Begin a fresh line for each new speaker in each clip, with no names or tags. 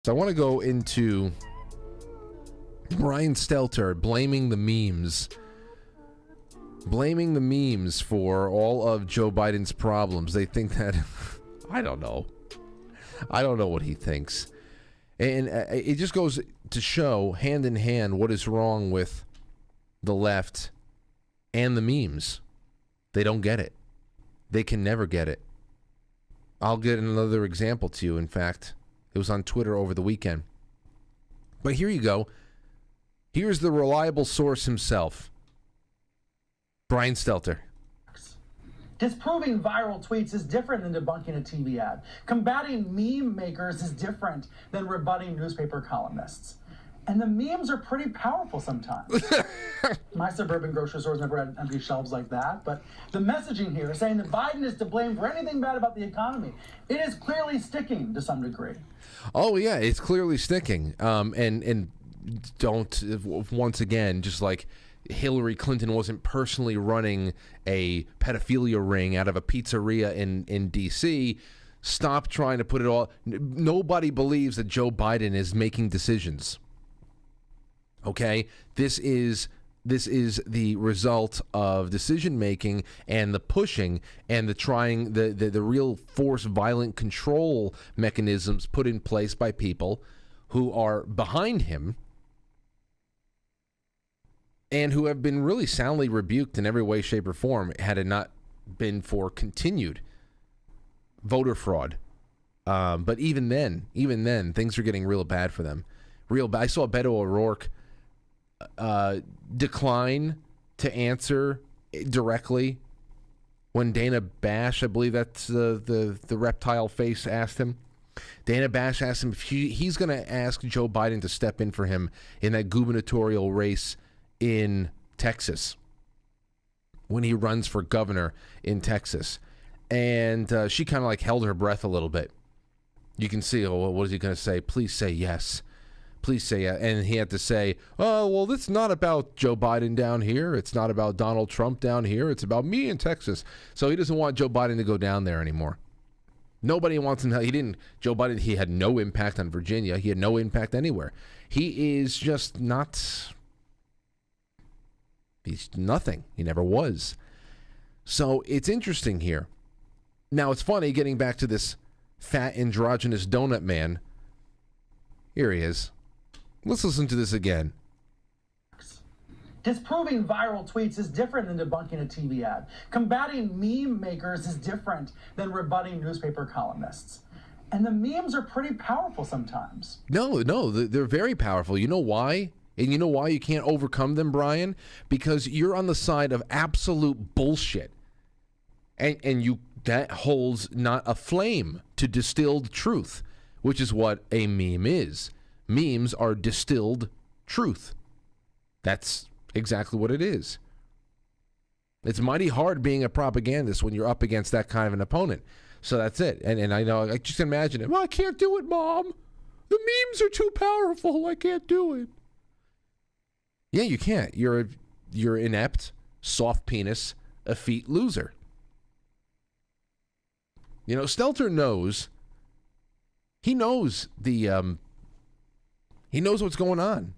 So I want to go into Brian Stelter blaming the memes. Blaming the memes for all of Joe Biden's problems. They think that... I don't know. I don't know what he thinks. And it just goes to show, hand in hand, what is wrong with the left and the memes. They don't get it. They can never get it. I'll get another example to you, in fact. It was on Twitter over the weekend. But here you go. Here's the reliable source himself. Brian Stelter.
Disproving viral tweets is different than debunking a TV ad. Combating meme makers is different than rebutting newspaper columnists. And the memes are pretty powerful sometimes. My suburban grocery stores never had empty shelves like that, but the messaging here saying that Biden is to blame for anything bad about the economy, it is clearly sticking to some degree.
Oh, yeah, it's clearly sticking. And don't, once again, just like Hillary Clinton wasn't personally running a pedophilia ring out of a pizzeria in D.C., stop trying to put it all... Nobody believes that Joe Biden is making decisions. Okay? This is the result of decision making and the pushing and the real force violent control mechanisms put in place by people who are behind him and who have been really soundly rebuked in every way, shape, or form had it not been for continued voter fraud. But even then, things are getting real bad for them. Real bad. I saw Beto O'Rourke decline to answer directly when Dana Bash, I believe that's the reptile face, asked him. Dana Bash asked him if he's going to ask Joe Biden to step in for him in that gubernatorial race in Texas when he runs for governor in Texas. And she kind of like held her breath a little bit. You can see, oh, what is he going to say? Please say yes. Please say yes. And he had to say, oh, well, this is not about Joe Biden down here. It's not about Donald Trump down here. It's about me in Texas. So he doesn't want Joe Biden to go down there anymore. Nobody wants him. Joe Biden, he had no impact on Virginia. He had no impact anywhere. He is just not... He's nothing. He never was. So it's interesting here. Now, it's funny, getting back to this fat, androgynous donut man. Here he is. Let's listen to this again.
Disproving viral tweets is different than debunking a TV ad. Combating meme makers is different than rebutting newspaper columnists. And the memes are pretty powerful sometimes.
No, they're very powerful. You know why? And you know why you can't overcome them, Brian? Because you're on the side of absolute bullshit. And that holds not a flame to distilled truth, which is what a meme is. Memes are distilled truth. That's exactly what it is. It's mighty hard being a propagandist when you're up against that kind of an opponent. So that's it. And I know, I just imagine it. Well, I can't do it, Mom. The memes are too powerful. I can't do it. Yeah, you can't. You're inept, soft penis, effete loser. You know, Stelter knows. He knows he knows what's going on.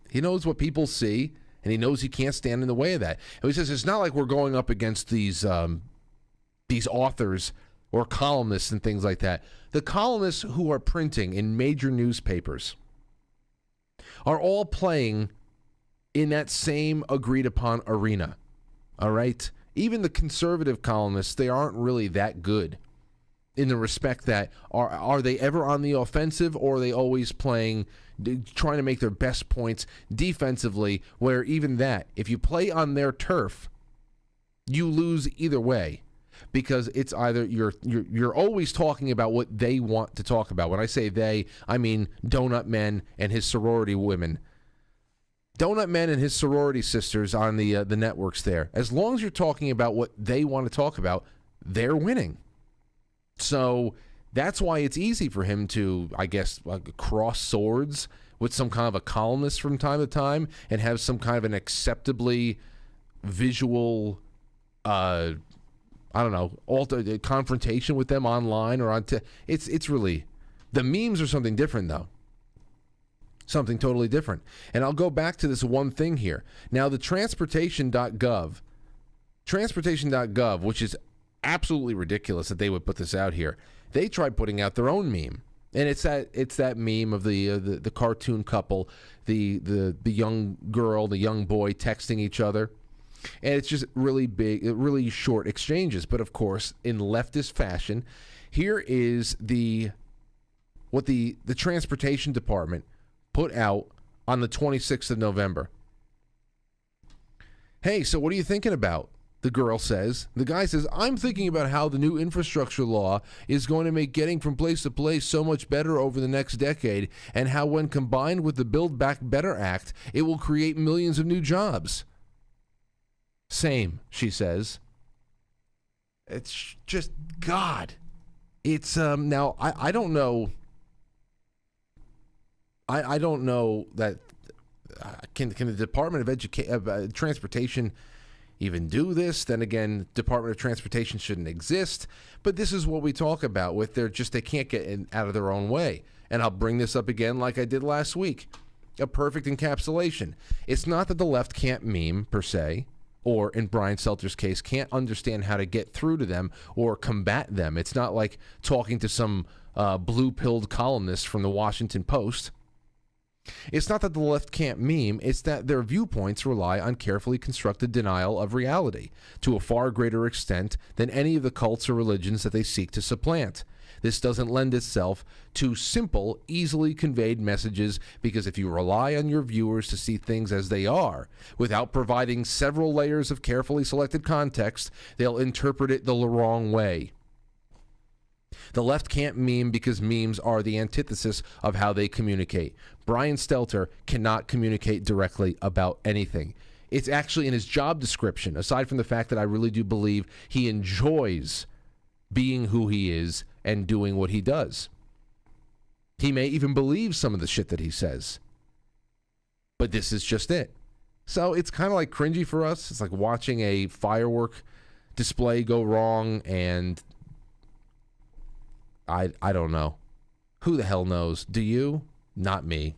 He knows what people see, and he knows he can't stand in the way of that. And he says it's not like we're going up against these authors or columnists and things like that. The columnists who are printing in major newspapers are all playing in that same agreed upon arena. All right? Even the conservative columnists, they aren't really that good in the respect that are they ever on the offensive, or are they always trying to make their best points defensively, where even that, if you play on their turf, you lose either way, because it's either you're always talking about what they want to talk about. When I say they, I mean Donut Man and his sorority women. Donut Man and his sorority sisters on the networks there. As long as you're talking about what they want to talk about, they're winning. So that's why it's easy for him to, I guess, cross swords with some kind of a columnist from time to time and have some kind of an acceptably visual, I don't know, confrontation with them online or on. It's really, the memes are something different though. something totally different. And I'll go back to this one thing here. Now, the transportation.gov, which is absolutely ridiculous that they would put this out here, they tried putting out their own meme. And it's that meme of the cartoon couple, the young girl, the young boy texting each other. And it's just really big, really short exchanges. But of course, in leftist fashion, here is what the transportation department put out on the 26th of November. Hey, so what are you thinking about? The girl says. The guy says, I'm thinking about how the new infrastructure law is going to make getting from place to place so much better over the next decade, and how when combined with the Build Back Better Act, it will create millions of new jobs. Same, she says. It's just, God. It's, now, I don't know. I don't know that, can the Department of Transportation even do this? Then again, Department of Transportation shouldn't exist. But this is what we talk about with they can't get out of their own way. And I'll bring this up again like I did last week. A perfect encapsulation. It's not that the left can't meme per se, or in Brian Stelter's case, can't understand how to get through to them or combat them. It's not like talking to some blue-pilled columnist from the Washington Post. It's not that the left can't meme, it's that their viewpoints rely on carefully constructed denial of reality to a far greater extent than any of the cults or religions that they seek to supplant. This doesn't lend itself to simple, easily conveyed messages, because if you rely on your viewers to see things as they are, without providing several layers of carefully selected context, they'll interpret it the wrong way. The left can't meme because memes are the antithesis of how they communicate. Brian Stelter cannot communicate directly about anything. It's actually in his job description, aside from the fact that I really do believe he enjoys being who he is and doing what he does. He may even believe some of the shit that he says. But this is just it. So it's kind of like cringy for us. It's like watching a firework display go wrong, and I don't know. Who the hell knows? Do you? Not me.